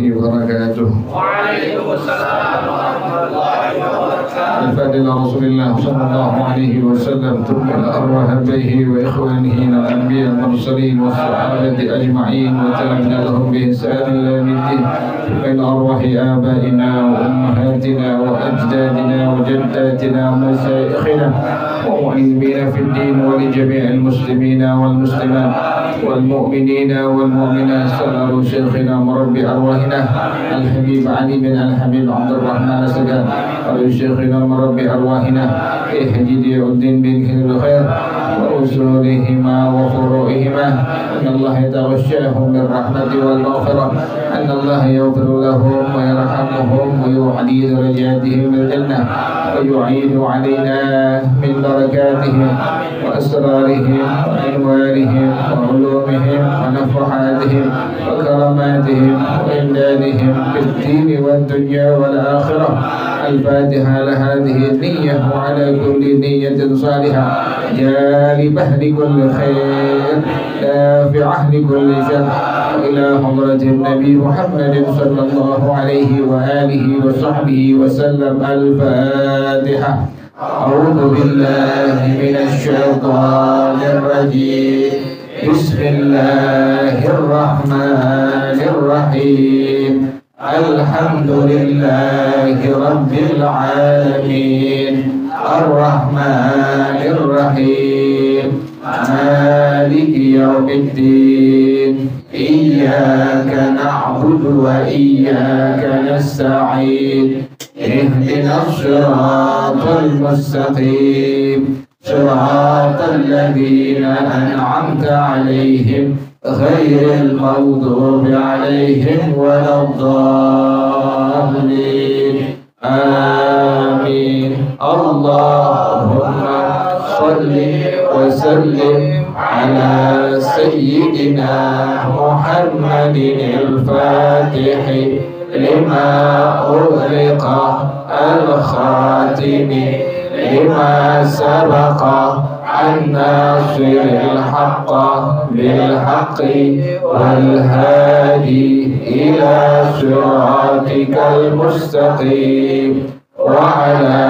وبركاته. Waalaikumsalam warahmatullahi wabarakatuh. الفاتحة لرسول الله صلى الله عليه وسلم ثم الأرواح به وإخوانه الأنبياء المرسلين والصحابة أجمعين وتابعين لهم بإحسان إلى يوم الدين. ثم الأرواح آبائنا وأمهاتنا وأجدادنا وجداتنا ومشايخنا ومعلمين في الدين ولجميع المسلمين والمسلمات والمؤمنين والمؤمنات. سلام شيخنا مربي أرواحنا الحبيب علي بن الحبيب عبد الرحمن السجاد شيخنا مربي أرواحنا حجيدي الدين بن الخير وأصولهما وفروعهما أن الله يتغشاهم بالرحمة والمغفرة، أن الله يغفر لهم ويرحمهم ويعلي درجاتهم بالجنة ويعيد علينا من بركاتهم وأسرارهم وأنوارهم وعلومهم ونفحاتهم وكراماتهم وإمدادهم في الدين والدنيا والآخرة. الفاتحة لهذه النية وعلى كل نية صالحة جالبة لكل خير دافعة لكل شر إلى حضرة النبي محمد صلى الله عليه وآله وصحبه وسلم. الفاتحة. أعوذ بالله من الشيطان الرجيم. بسم الله الرحمن الرحيم. الحمد لله رب العالمين الرحمن الرحيم مالك يوم الدين إياك نعبد وإياك نستعين اهدنا الصراط المستقيم صراط الذين أنعمت عليهم غير المغضوب عليهم ولا الضالين. آمين. اللهم صل وسلم على سيدنا محمد الفاتح لما أغلق الخاتم لما سبق الناصر الحق بالحق والهادي إلى صراطك المستقيم وعلى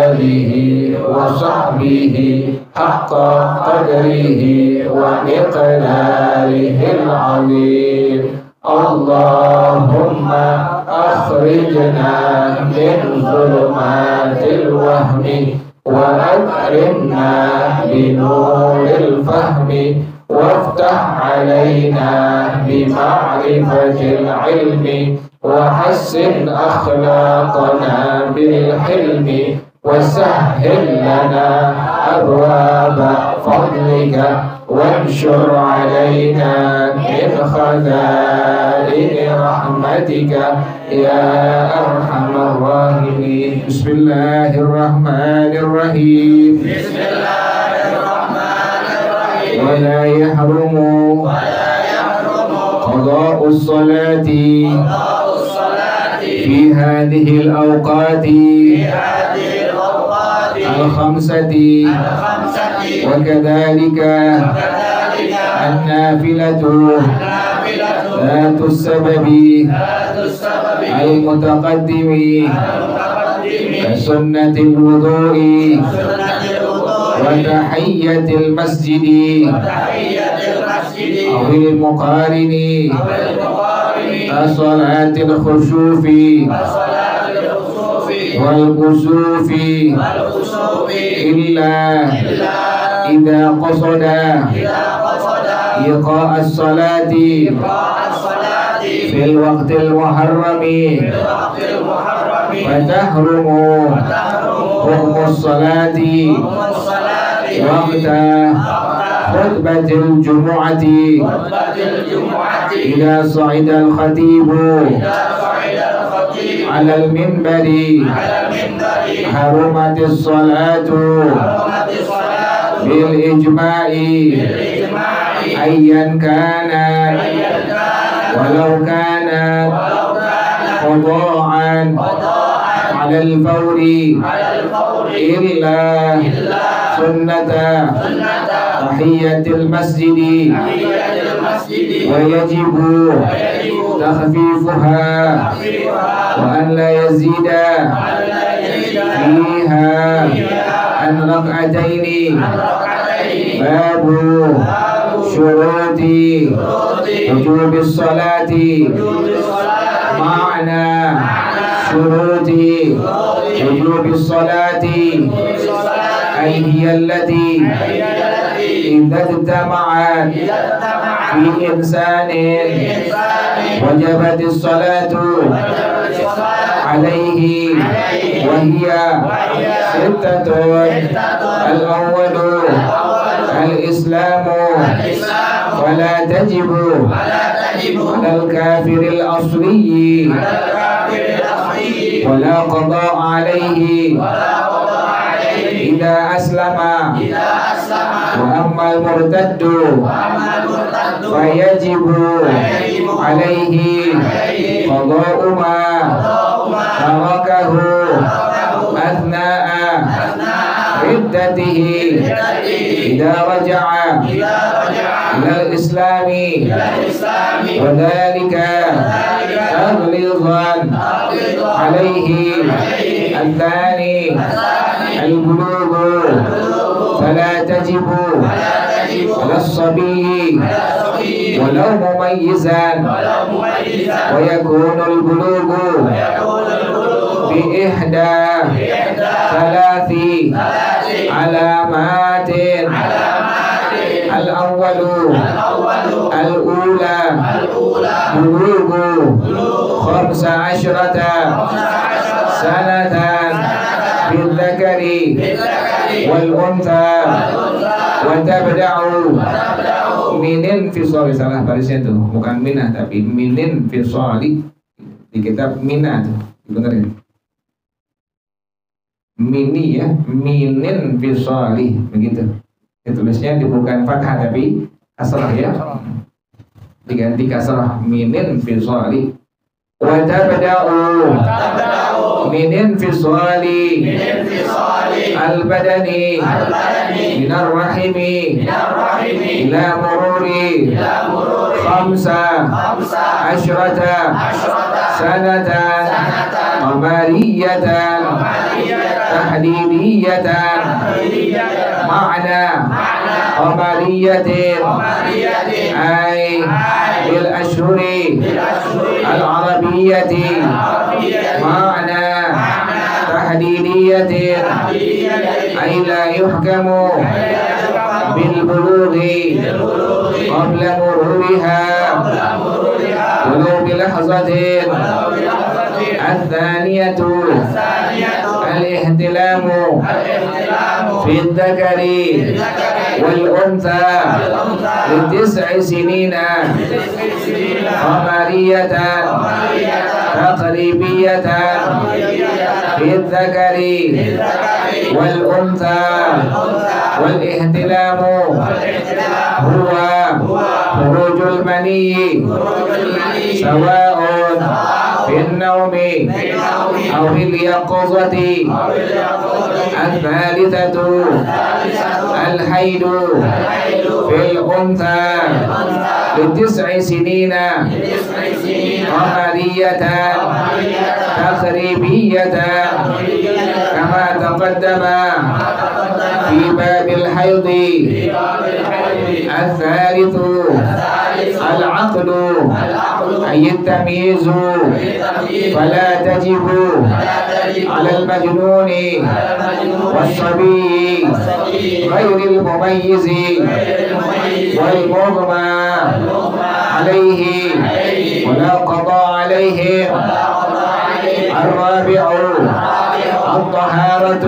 آله وصحبه حق قدره ومقداره العظيم. اللهم أخرجنا من ظلمات الوهم وأكرمنا بنور الفهم وافتح علينا بمعرفة العلم وحسن أخلاقنا بالحلم وسهل لنا أبواب فضلك وانشر علينا من خزائن رحمتك يا أرحم الراحمين. بسم الله الرحمن الرحيم. بسم الله الرحمن الرحيم. ولا يحرم قضاء الصلاة في هذه الأوقات الخمسة وكذلك النافلة ذات السبب المتقدم كسنة الوضوء وتحية المسجد أو المقارن كصلاة الخسوف والكسوف إلا إذا قصد إيقاء الصلاة في الوقت المحرم وتحرم حكم الصلاة وقت خطبة الجمعة إذا صعد الخطيب على المنبر حرمت الصلاة بالإجماع أيا كان ولو كان قضاء على الفور إلا سنة تحية المسجد ويجب تخفيفها وأن لا يزيد فيها عن ركعتين باب شروط وجوب الصلاة معنى شروط وجوب الصلاة أي هي التي إذا اجتمعت في إنسان وجبت الصلاة عليه وهي ستة. الأول الإسلام ولا تجب على الكافر الأصلي ولا قضاء عليه إذا أسلم. وأما المرتد فيجب عليه قضاء ما تركه أثناء ردته إذا رجع إلى الإسلام، وذلك تغليظا عليه. الثاني البلوغ فلا تجب على الصبي ولو مميزا، ويكون البلوغ بإحدى ثلاث علامات. الأول الأولى بلوغ 15 سنة في الذكر والأنثى، وتبدأ من انفصال. Salah barisnya tuh, bukan minah tapi min infisali. Di kitab minah tuh, benar ya? Mini ya, minin fisali begitu. Tulisnya bukan fathah tapi kasrah ya. Diganti kasrah minin fisali. Wa tabda'u minin fisali al-badani minar rahimi ila mururi 15 sanatan qamariyatan tahdidiyatan. معنى قمرية أي بالأشهر العربية. معنى تحديدية أي لا يحكم بالبلوغ قبل مرورها ولو بلحظة. الثانية الاحتلام في الذكر والأنثى ل9 سنين قمرية تقريبية في الذكر والأنثى. والاحتلام هو خروج المني سواء في النوم أو في اليقظة. الثالثة الحيض في الأنثى ل9 سنين قمرية تقريبية كما تقدم في باب الحيض. الثالث العقد أي التمييز فلا تجب على المجنون والصبي غير المميز والمغمى عليه ولا قضاء عليه. الرابع الطهارة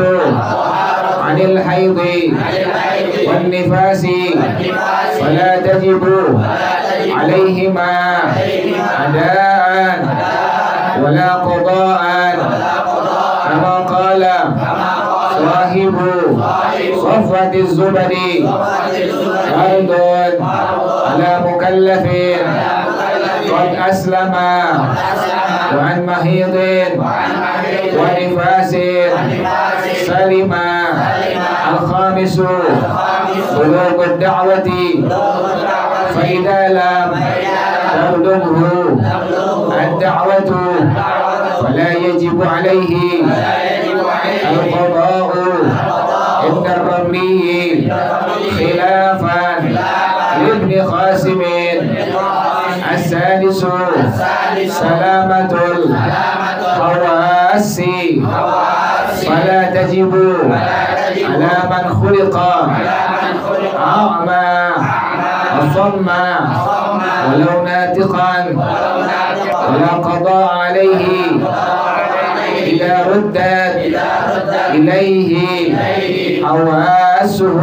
عن الحيض والنفاس فلا تجب عليهما أداء ولا قضاء، كما قال صاحب صفة الزبد فرض على مكلف قد أسلم وعن محيض ونفاس سلم. الخامس بلوغ الدعوة فإذا لم تبلغه الدعوة فلا يجب عليه القضاء عند الرمي خلافا لابن قاسم. السادس سلامة الحواس فلا تجب على من خلق أعمى أصمى ولو ناطقا ولا قضاء عليه إذا ردت إليه حواسه.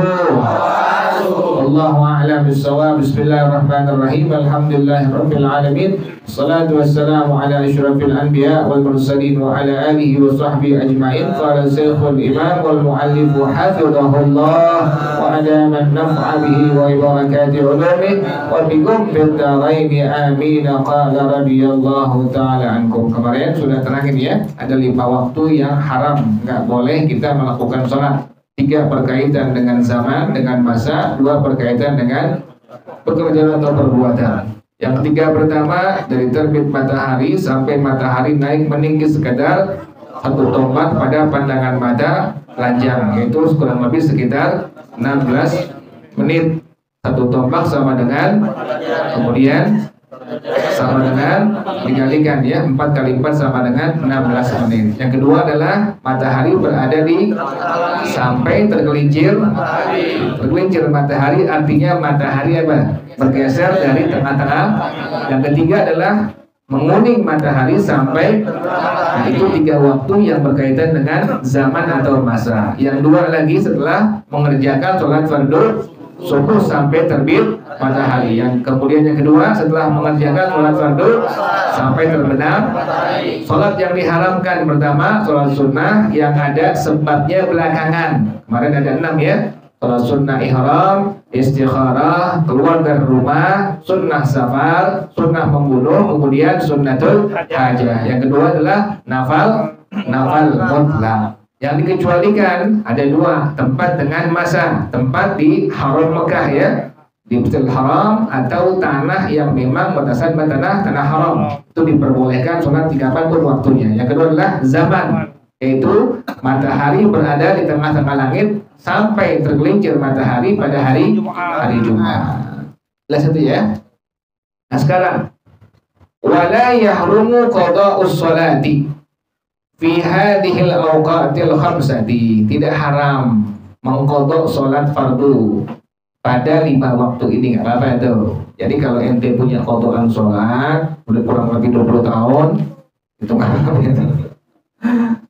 Wallahu a'lam bissawab. Bismillahirrahmanirrahim. Alhamdulillahirabbil alamin. Wassalatu wassalamu ala asyrafil anbiya wal mursalin wa ala alihi wa sahbihi ajma'in. Qala Syekhul Imam wal muallif hafizahullah wa adama an-naf'a bihi wa barakati ulumihi wa bikum fid dharain amin. Qala radhiyallahu ta'ala ankum. Kemarin sudah terakhir ya, ada 5 waktu yang haram, enggak boleh kita melakukan salat. 3 berkaitan dengan zaman, dengan masa, 2 berkaitan dengan pekerjaan atau perbuatan. Yang 3 pertama, dari terbit matahari sampai matahari naik meninggi sekedar 1 tombak pada pandangan mata telanjang, yaitu kurang lebih sekitar 16 menit. 1 tombak sama dengan, kemudian sama dengan dikalikan ya, 4 kali 4 sama dengan 16 menit. Yang kedua adalah matahari berada di sampai tergelincir matahari, artinya matahari apa? Bergeser dari tengah-tengah. Yang ketiga adalah menguning matahari sampai, nah itu 3 waktu yang berkaitan dengan zaman atau masa. Yang 2 lagi setelah mengerjakan sholat fardu subuh sampai terbit matahari. Yang kemudian yang kedua setelah mengerjakan sholat fardu sampai terbenam. Sholat yang diharamkan pertama sholat sunnah yang ada sebabnya belakangan. Kemarin ada 6 ya. Sholat sunnah ihram, istikharah, keluar dari rumah, sunnah safar, sunnah membunuh, kemudian sunnatul hajah. Yang kedua adalah nafal mutlak. Yang dikecualikan ada 2 tempat dengan masa, tempat di Haram Mekah ya, di Masjidil Haram atau tanah yang memang batasan tanah haram, itu diperbolehkan sholat di kapanpun waktunya. Yang kedua adalah zaman, yaitu matahari berada di tengah-tengah langit sampai tergelincir matahari pada hari Jumat. Jelas itu ya. Nah sekarang, wala yahrumu qada'us sholati fi hadhil awqatil khamsati, tidak haram mengqadha salat fardu pada 5 waktu ini, enggak apa-apa itu. Jadi kalau ente punya qadhaan salat udah kurang lebih 20 tahun itu enggak apa-apa gitu.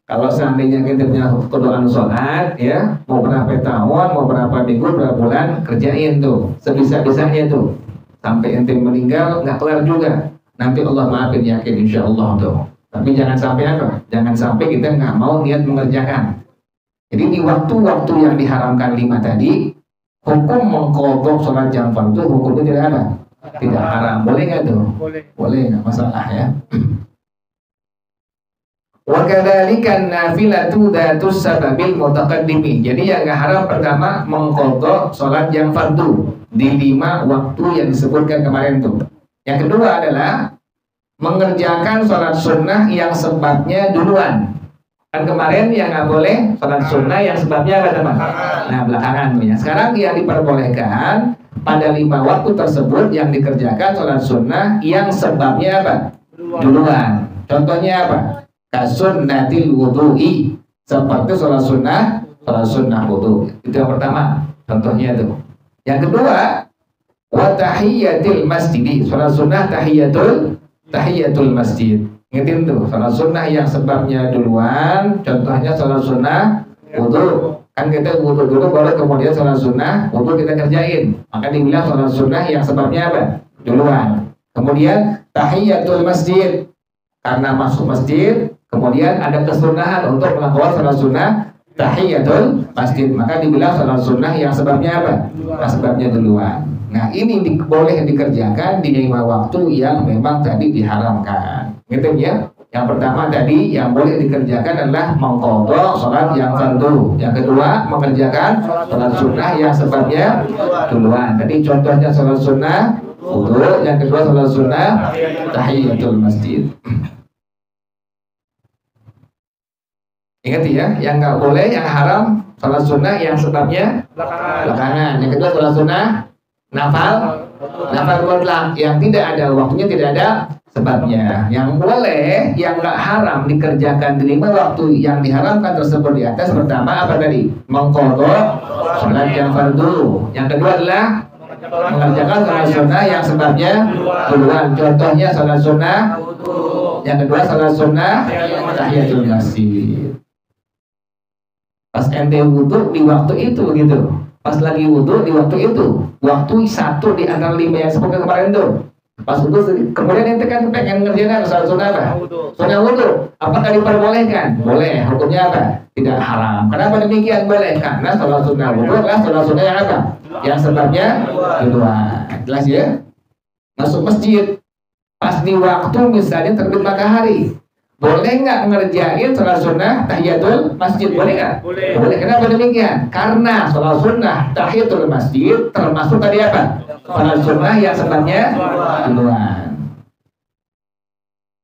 Kalau seandainya ente punya qadhaan salat ya, mau berapa tahun, mau berapa minggu, berapa bulan, kerjain tuh sebisa-bisanya tuh sampai ente meninggal enggak kelar juga. Nanti Allah maafin, yakin insyaallah tuh. Tapi jangan sampai apa? Jangan sampai kita nggak mau niat mengerjakan. Jadi di waktu-waktu yang diharamkan 5 tadi, hukum mengqadha sholat yang fardu hukumnya tidak ada, tidak haram. Boleh nggak tuh? Boleh, nggak masalah ya. Wa kadzalika nafilatu dzatus sababil mutaqaddimi. Jadi yang nggak haram pertama mengqadha sholat yang fardu di 5 waktu yang disebutkan kemarin tuh. Yang kedua adalah mengerjakan sholat sunnah yang sebabnya duluan. Kan kemarin yang nggak boleh sholat sunnah yang sebabnya apa teman? Nah belakangan ya. Sekarang yang diperbolehkan pada 5 waktu tersebut yang dikerjakan sholat sunnah yang sebabnya apa? Duluan. Contohnya apa? Kasunnatil wudu'i, seperti sholat sunnah wudu. Itu yang pertama. Contohnya itu. Yang kedua, wa tahiyyatil masjidi, sholat sunnah tahiyatul masjid. Ingetin tuh, sholat sunnah yang sebabnya duluan. Contohnya sholat sunnah wudu. Kan kita wudu dulu baru kemudian sholat sunnah wudu kita kerjain. Maka dibilang sholat sunnah yang sebabnya apa? Duluan. Kemudian tahiyatul masjid, karena masuk masjid kemudian ada kesunahan untuk melakukan sholat sunnah tahiyatul masjid. Maka dibilang sholat sunnah yang sebabnya apa? Yang sebabnya duluan. Nah ini boleh dikerjakan di 5 waktu yang memang tadi diharamkan. Gitu ya. Yang pertama tadi yang boleh dikerjakan adalah mengqadha sholat yang fardu. Yang kedua mengerjakan sholat sunnah yang sebabnya duluan. Tadi contohnya sholat sunnah wudu. Yang kedua sholat sunnah tahiyatul masjid. Ingat ya, yang nggak boleh, yang haram sholat sunnah yang sebabnya belakangan. Yang kedua sholat sunnah nafal mutlak yang tidak ada waktunya, tidak ada sebabnya. Yang boleh, yang nggak haram dikerjakan di 5 waktu yang diharamkan tersebut di atas. Pertama apa tadi? Mengqadha sholat yang fardu. Yang kedua adalah mengerjakan sholat sunnah yang sebabnya duluan. Contohnya sholat sunnah. Yang kedua sholat sunnah tahiyatul masjid. Pas ente wudhu di waktu itu begitu. Pas lagi wudhu di waktu itu. Waktu satu di antara 5 yang seperti kemarin tuh. Pas wudhu, kemudian ente kan pengen ngerjain sholat sunnah apa? Sunnah wudhu. Apakah diperbolehkan? Boleh. Hukumnya apa? Tidak haram. Kenapa demikian boleh? Karena sholat sunnah wudhu adalah sholat sunnah yang apa? Yang sebabnya duluan. Jelas ya? Masuk masjid. Pas di waktu misalnya terbit matahari. Boleh nggak ngerjain sholat sunnah tahiyatul masjid? Boleh nggak? Boleh. Kenapa demikian? Karena sholat sunnah tahiyatul masjid termasuk tadi apa? Sholat sunnah yang sebabnya duluan.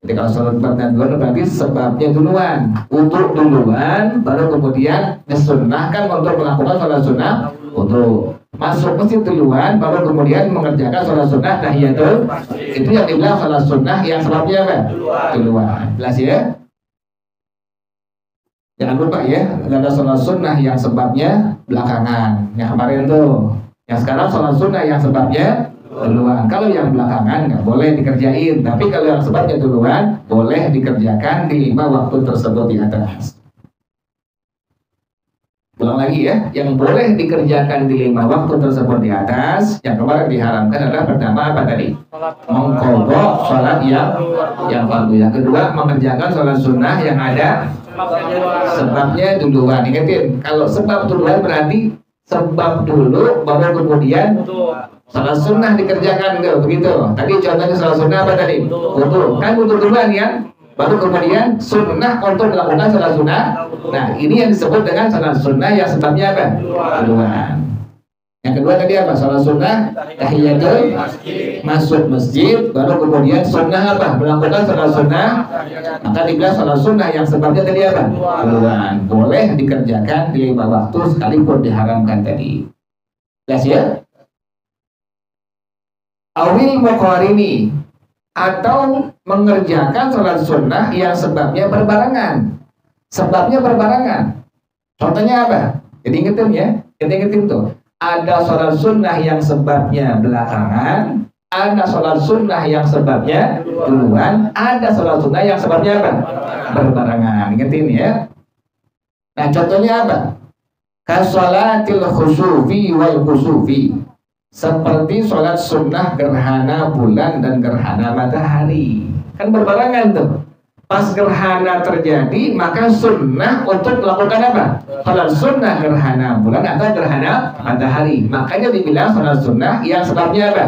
Jadi kalau sholat sebabnya duluan berarti sebabnya duluan. Untuk duluan, baru kemudian disunnahkan untuk melakukan sholat sunnah untuk masuk masjid duluan, baru kemudian mengerjakan sholat sunnah tahiyatul. Itu yang dibilang sholat sunnah yang sebabnya apa? Duluan. Jelas ya? Jangan lupa ya, ada sholat sunnah yang sebabnya belakangan. Yang kemarin tuh. Yang sekarang sholat sunnah yang sebabnya duluan. Kalau yang belakangan nggak boleh dikerjain. Tapi kalau yang sebabnya duluan, boleh dikerjakan di 5 waktu tersebut di atas. Ulang lagi ya, yang boleh dikerjakan di 5 waktu tersebut di atas, yang kemarin diharamkan adalah pertama apa tadi? Mengqadha sholat yang fardu. Yang kedua, mengerjakan sholat sunnah yang ada sebabnya duluan. Ingatin, kalau sebab duluan berarti sebab dulu, baru kemudian sholat sunnah dikerjakan begitu. Tadi contohnya sholat sunnah apa tadi? Wudu. Kan wudu duluan ya? Baru kemudian sunnah untuk melakukan sholat sunnah. Nah ini yang disebut dengan sholat sunnah yang sebabnya apa? Duluan. Yang kedua tadi apa? Sholat sunnah tahiyatul masuk masjid. Baru kemudian sunnah apa? Melakukan sholat sunnah. Maka dibilang sholat sunnah yang sebabnya tadi apa? Duluan. Boleh dikerjakan di 5 waktu sekalipun diharamkan tadi. Jelas ya? Awil muqarini, atau mengerjakan sholat sunnah yang sebabnya berbarengan. Sebabnya berbarengan. Contohnya apa? Jadi ingetin ya, kita ingetin tuh. Ada sholat sunnah yang sebabnya belakangan, ada sholat sunnah yang sebabnya duluan, ada sholat sunnah yang sebabnya apa? Berbarengan. Ingetin ya. Nah contohnya apa? Kasolatil khusufi wal khusufi. Seperti sholat sunnah gerhana bulan dan gerhana matahari. Kan berbarengan tuh. Pas gerhana terjadi, maka sunnah untuk melakukan apa? Sholat sunnah gerhana bulan atau gerhana matahari. Makanya dibilang sholat sunnah yang sebabnya apa?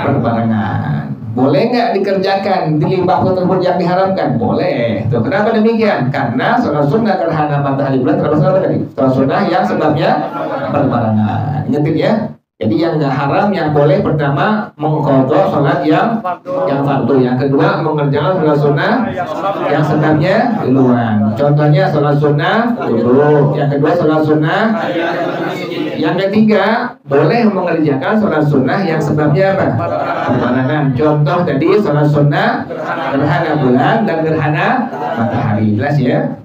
Berbarengan. Boleh nggak dikerjakan di 5 waktu tersebut yang diharamkan? Boleh. Tuh, kenapa demikian? Karena sholat sunnah gerhana matahari bulan termasuk apa tadi? Sholat sunnah yang sebabnya berbarengan. Ingatin ya. Jadi yang nggak haram, yang boleh pertama mengqadha sholat yang fardu. Yang kedua mengerjakan sholat sunnah yang sebabnya duluan. Contohnya sholat sunnah dulu. Yang kedua sholat sunnah. Yang ketiga boleh mengerjakan sholat sunnah yang sebabnya apa? Berbarengan. Contoh tadi sholat sunnah gerhana bulan dan gerhana matahari. Jelas ya?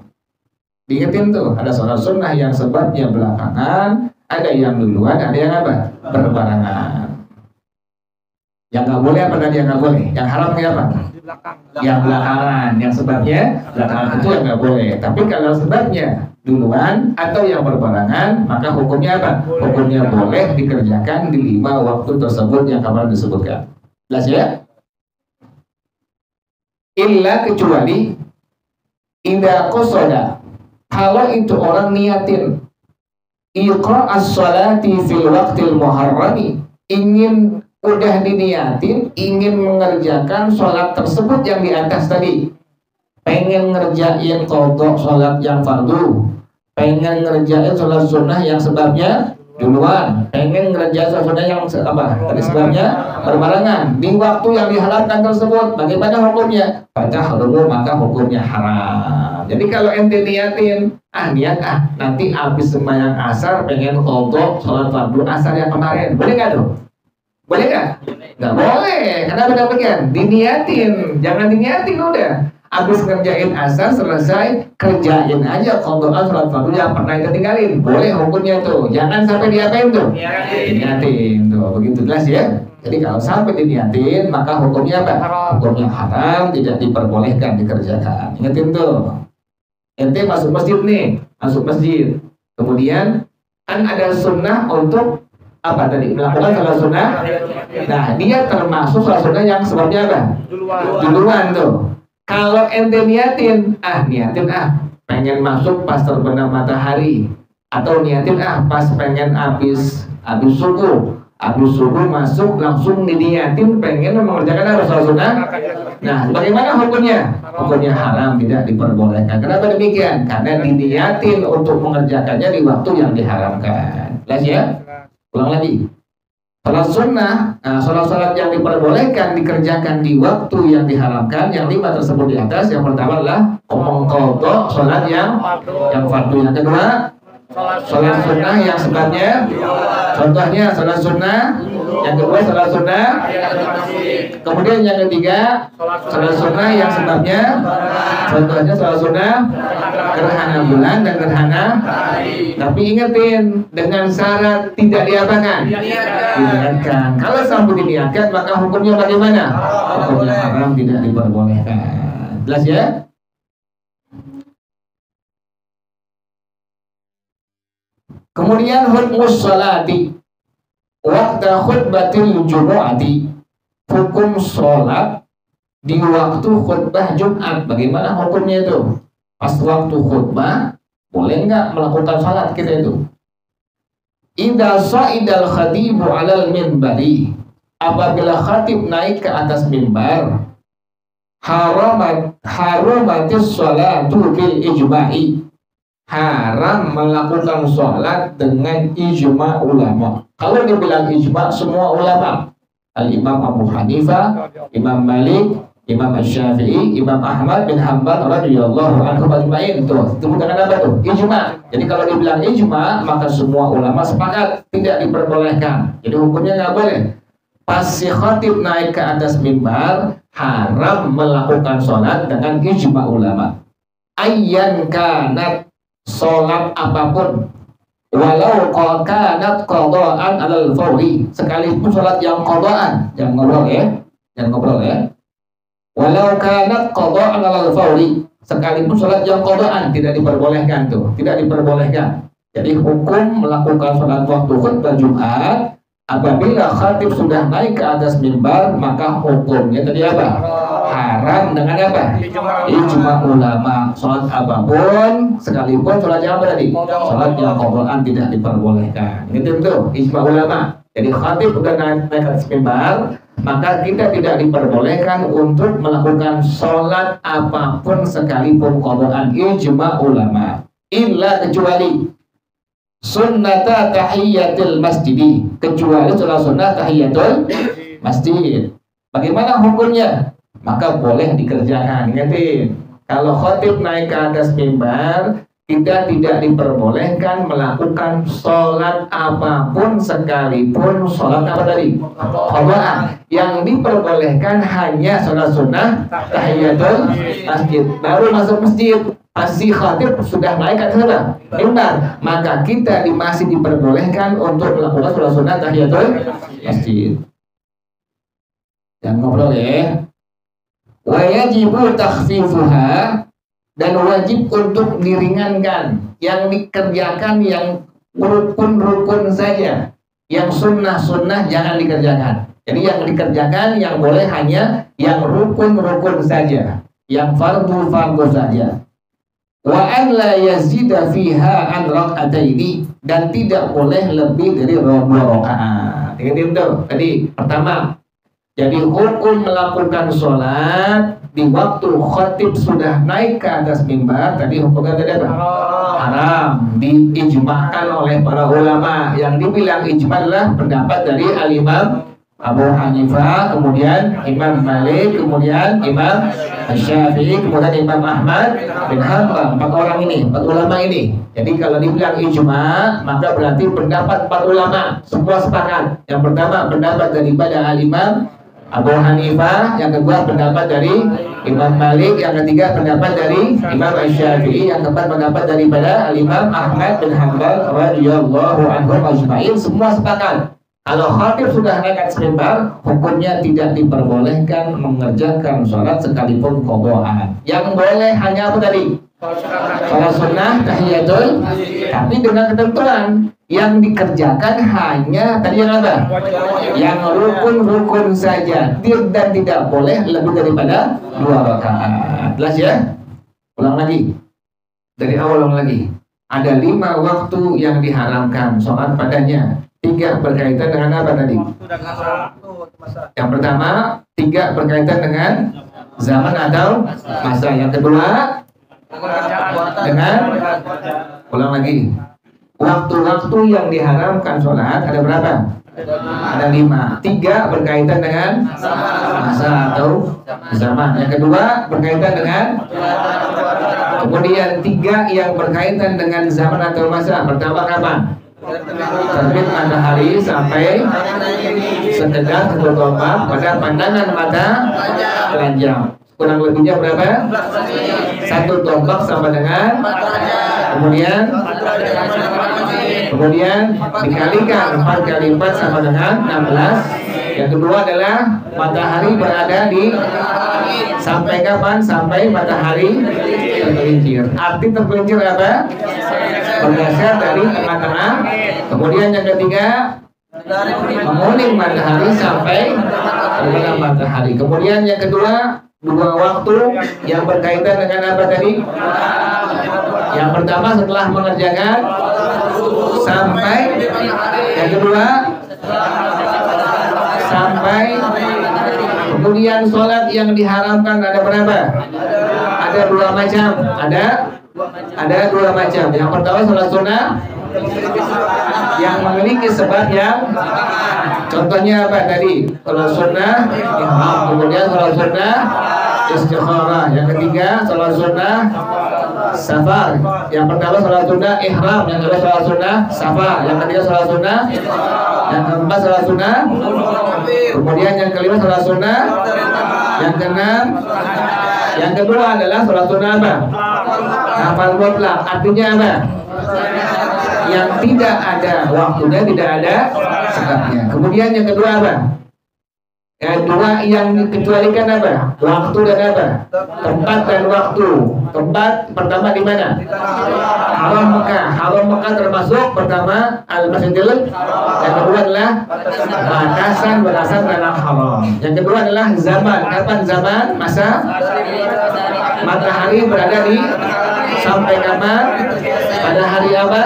Diingetin tuh, ada sholat sunnah yang sebabnya belakangan, ada yang duluan, ada yang apa? Berbarengan. Yang nggak boleh apa tadi yang nggak boleh? Yang haram ya apa? Yang belakangan, yang sebabnya belakangan itu yang nggak boleh. Tapi kalau sebabnya duluan atau yang berbarengan, maka hukumnya apa? Hukumnya boleh dikerjakan di 5 waktu tersebut yang kemarin disebutkan. Jelas ya? Illa kecuali idza qasada, kalau itu orang niatin iqra as-salati fil waqtil muharrami, ingin udah diniatin ingin mengerjakan sholat tersebut yang di atas tadi, pengen ngerjain qadha sholat yang fardu, pengen ngerjain sholat sunnah yang sebabnya duluan, pengen ngerjain sunnah yang apa? Tadi sebabnya berbarengan di waktu yang diharamkan tersebut. Bagaimana hukumnya? Fatahrumu, maka hukumnya haram. Jadi kalau ente niatin, nanti habis sembahyang asar pengen qadha sholat fardu asar yang kemarin, boleh nggak tuh? Boleh nggak? Nggak boleh. Kenapa demikian? Diniatin, jangan diniatin udah. Habis ngerjain asar selesai, kerjain aja qadhaan sholat fardu yang pernah kita tinggalin. Boleh hukumnya tuh. Jangan sampai diapain tuh? Diniatin tuh. Begitu jelas ya. Jadi kalau sampai diniatin, maka hukumnya apa? Hukumnya haram, tidak diperbolehkan dikerjakan. Ingatin tuh. Ente masuk masjid nih, masuk masjid. Kemudian kan ada sunnah untuk apa tadi? Melakukan sholat sunnah. Nah, dia termasuk sholat sunnah yang sebabnya apa? Duluan tuh. Kalau ente niatin pengen masuk pas terbenam matahari, atau niatin pas pengen habis subuh masuk langsung diniatin pengen mengerjakan apa sholat sunnah. Nah, bagaimana hukumnya? Hukumnya haram, tidak diperbolehkan. Kenapa demikian? Karena diniatin untuk mengerjakannya di waktu yang diharamkan. Jelas ya? Ulang lagi. Sholat sunnah, sholat yang diperbolehkan dikerjakan di waktu yang diharamkan, yang 5 tersebut di atas. Yang pertama adalah qadha sholat yang fardu. Yang kedua, sholat sunnah yang sebabnya, contohnya sholat sunnah. Yang kedua sholat sunnah. Kemudian yang ketiga, sholat sunnah yang sebabnya, contohnya sholat sunnah gerhana bulan dan gerhana. Tapi ingetin, dengan syarat tidak diapakan, diniatkan. Kalau sampai diniatkan, maka hukumnya bagaimana? Hukumnya haram, tidak diperbolehkan. Jelas ya? Kemudian hukmus sholati waktu khutbatil jumu'ati, hukum sholat di waktu khutbah Jumat. Bagaimana hukumnya itu? Pas waktu khutbah boleh nggak melakukan sholat kita itu? Idza sa'idal khatibu 'alal minbari, apabila khatib naik ke atas mimbar, harumatis sholatu bil ijma'i, haram melakukan sholat dengan ijma ulama. Kalau dibilang ijma, semua ulama, Al-Imam Abu Hanifah, Imam Malik, Imam Syafi'i, Imam Ahmad bin Hanbal radhiyallahu anhu ajma'in. Tuh, dengan apa tuh? Ijma. Jadi kalau dibilang ijma, maka semua ulama sepakat tidak diperbolehkan. Jadi hukumnya nggak boleh. Pas si khatib naik ke atas mimbar, haram melakukan sholat dengan ijma ulama. Ayyan kanat, sholat apapun, walau kanat qadhaan alal fawri, sekalipun sholat yang qadhaan, jangan ngobrol ya. Walau kanat qadhaan alal fawri, sekalipun sholat yang qadhaan, tidak diperbolehkan tuh, tidak diperbolehkan. Jadi hukum melakukan sholat waktu khutbah Jumat apabila khatib sudah naik ke atas mimbar, maka hukumnya tadi apa? Haram dengan apa? Ijma ulama. Sholat apapun, sekalipun sholat yang apa tadi? Sholat yang qadhaan tidak diperbolehkan. Itu ijma ulama. Jadi khatib sudah naik ke atas mimbar, maka kita tidak diperbolehkan untuk melakukan sholat apapun sekalipun qadhaan, ijma ulama. Illa, kecuali sunnata tahiyatul masjidi, kecuali sholat sunnah tahiyatul masjid. Bagaimana hukumnya? Maka boleh dikerjakan. Ingatin, kalau khatib naik ke atas mimbar, kita tidak diperbolehkan melakukan sholat apapun sekalipun sholat apa tadi? Qadhaan. Yang diperbolehkan hanya sholat sunnah tahiyatul masjid. Baru masuk masjid, pasti khatib sudah naik ke atas mimbar, maka kita masih diperbolehkan untuk melakukan sholat sunnah tahiyatul masjid. Jangan ngobrol ya. Wa yajibu takhfifuha, dan wajib untuk diringankan. Yang dikerjakan yang rukun-rukun saja, yang sunnah-sunnah jangan dikerjakan. Jadi yang dikerjakan yang boleh hanya yang rukun-rukun saja, yang fardu-fardu saja. Wa an la yazida fiha an rak'ataini, dan tidak boleh lebih dari 2 rakaat. Ingat itu tadi pertama. Jadi hukum melakukan sholat di waktu khatib sudah naik ke atas mimbar, tadi hukumnya tadi apa? Haram. Diijma'kan oleh para ulama. Yang dibilang ijma' adalah pendapat dari Al-Imam Abu Hanifah, kemudian Imam Malik, kemudian Imam Syafi'i, kemudian Imam Ahmad bin Hanbal. 4 orang ini, 4 ulama ini. Jadi kalau dibilang ijma', maka berarti pendapat 4 ulama semua sepakat. Yang pertama pendapat daripada Al-Imam Abu Hanifah, yang kedua pendapat dari Imam Malik, yang ketiga pendapat dari Imam Syafi'i, yang keempat pendapat daripada Al-Imam Ahmad bin Hanbal radhiyallahu anhum ajma'in. Semua sepakat kalau khatib sudah naik atas mimbar, hukumnya tidak diperbolehkan mengerjakan sholat sekalipun qadhaan. Yang boleh hanya apa tadi? Sholat sunnah tahiyatul, tapi dengan ketentuan yang dikerjakan hanya tadi yang apa? Yang rukun-rukun saja, dan tidak boleh lebih daripada 2 rakaat. Jelas ya? Ulang lagi. Dari awal ulang lagi. Ada 5 waktu yang diharamkan sholat padanya. 3 berkaitan dengan apa tadi? Yang pertama, 3 berkaitan dengan zaman atau masa. Yang kedua, dengan ulang lagi. Waktu-waktu yang diharamkan sholat ada berapa? Ada 5. 3 berkaitan dengan masa atau zaman. Yang kedua berkaitan dengan, kemudian 3 yang berkaitan dengan zaman atau masa. Pertama kapan? Terbit matahari sampai sekedar bertombak pada pandangan mata telanjang. Kurang lebihnya berapa? 1 tombak sama dengan, kemudian dikalikan 4 kali 4 sama dengan 16. Yang kedua adalah matahari berada di sampai kapan? Sampai matahari tergelincir. Arti tergelincir apa? Bergeser dari tengah-tengah. Kemudian yang ketiga, menguning matahari sampai terbenam matahari. Kemudian yang kedua, 2 waktu yang berkaitan dengan apa tadi? Yang pertama setelah mengerjakan sampai, yang kedua sampai, kemudian sholat yang diharamkan ada berapa? Ada 2 macam. Ada 2 macam. Yang pertama sholat sunnah yang memiliki sebab yang, contohnya apa tadi? Sholat sunnah ihram, kemudian sholat sunnah istikharah. Yang ketiga sholat sunnah safar. Yang pertama sholat sunnah ihram, yang kedua sholat sunnah safar, yang ketiga sholat sunnah, yang keempat sholat sunnah, kemudian yang kelima sholat sunnah, yang keenam, yang kedua adalah sholat sunnah apa? Hafal mutlak. Artinya apa? Yang tidak ada waktunya, tidak ada sebabnya. Kemudian yang kedua apa? Yang kedua yang dikecualikan apa? Waktu dan apa? Tempat dan waktu. Tempat pertama di mana? Haram Mekah. Haram Mekah termasuk pertama Al-Masjidil. Yang kedua adalah batasan dalam haram. Yang kedua adalah zaman. Kapan zaman? Masa matahari berada di sampai kapan? Pada hari apa?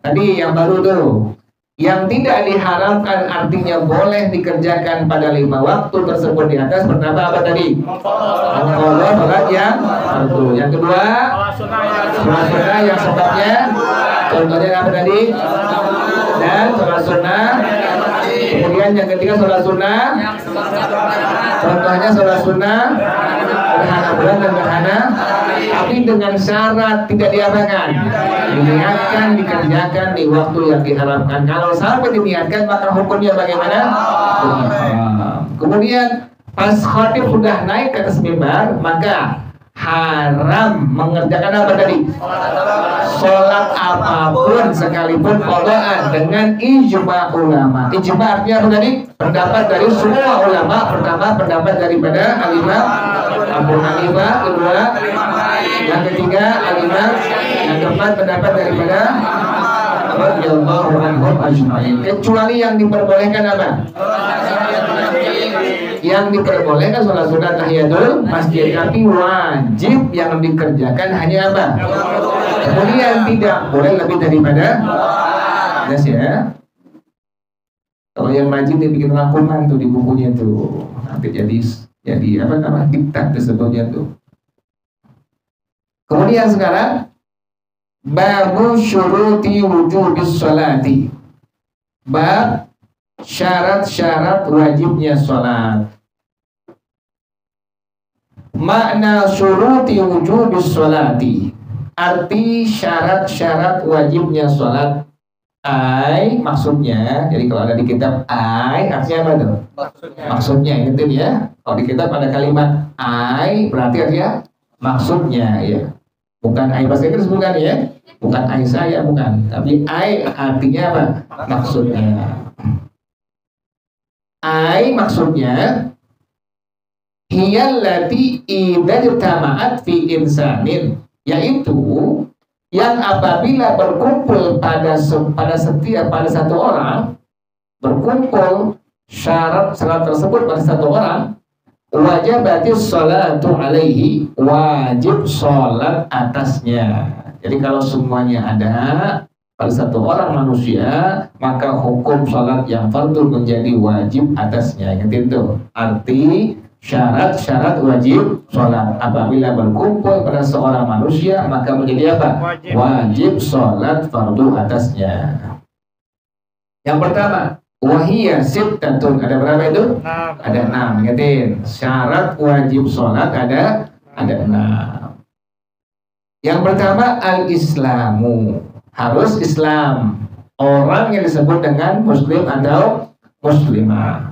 Tadi yang baru tuh. Yang tidak diharamkan artinya boleh dikerjakan pada 5 waktu tersebut di atas. Pertama apa tadi? Sholat yang fardu. Yang kedua sholat sunnah yang sebabnya, contohnya apa tadi? Dan sholat sunnah. Kemudian yang ketiga sholat sunnah, contohnya sholat sunnah gerhana bulan dan gerhana, tapi dengan syarat tidak diapakan, diniatkan dikerjakan di waktu yang diharapkan. Kalau sampai diniatkan maka hukumnya bagaimana? Kemudian pas khatib sudah naik ke atas mimbar, maka haram mengerjakan apa tadi? Sholat apapun sekalipun qadhaan dengan ijma ulama. Ijma artinya apa tadi? Pendapat dari semua ulama. Pertama pendapat daripada Al-Imam Abu Hanifah, kedua yang ketiga Al-Imam, yang keempat pendapat daripada radhiyallahu anhum ajma'in. Kecuali yang diperbolehkan apa? Yang diperbolehkan sholat sunnah tahiyatul masjid, tapi wajib yang dikerjakan hanya apa? Kemudian tidak boleh lebih daripada, jelas ya. Kalau yang wajib dibikin rangkuman tuh di bukunya tuh, nanti jadi Jadi apa nama diktat disebutnya tuh. Kemudian sekarang babu syuruti wujubis sholati. Bab syarat-syarat wajibnya sholat. Makna syuruti wujubis sholati, arti syarat-syarat wajibnya sholat. Maksudnya, jadi kalau ada di kitab artinya apa tuh? Maksudnya ingetin ya. Kalau di kitab ada kalimat berarti artinya maksudnya ya. Bukan bahasa Inggris bukan ya. Bukan saya bukan. Tapi artinya apa? Maksudnya. Maksudnya hiyallati idza tama'at fi insanin, yaitu yang apabila berkumpul pada satu orang, berkumpul syarat tersebut pada satu orang, wajibatis sholatu alaihi, wajib sholat atasnya. Jadi kalau semuanya ada pada satu orang manusia, maka hukum sholat yang fardu menjadi wajib atasnya. Ingat itu arti syarat-syarat wajib sholat. Apabila berkumpul pada seorang manusia, maka menjadi apa? Wajib sholat fardu atasnya. Yang pertama, wahiyya sittatun. Ada berapa itu? 6. Ada 6. Ingatin, syarat wajib sholat ada 6. Yang pertama, al-islamu. Harus Islam. Orang yang disebut dengan muslim atau muslimah.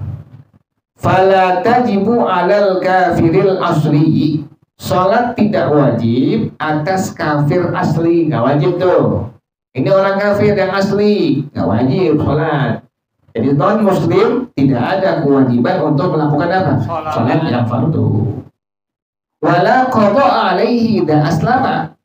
Fala tajibu alal kafiril asli. Sholat tidak wajib atas kafir asli. Gak wajib tuh. Ini orang kafir yang asli, gak wajib sholat. Jadi non muslim tidak ada kewajiban untuk melakukan apa? Sholat yang fardu. Wala qada alaihi dan aslama.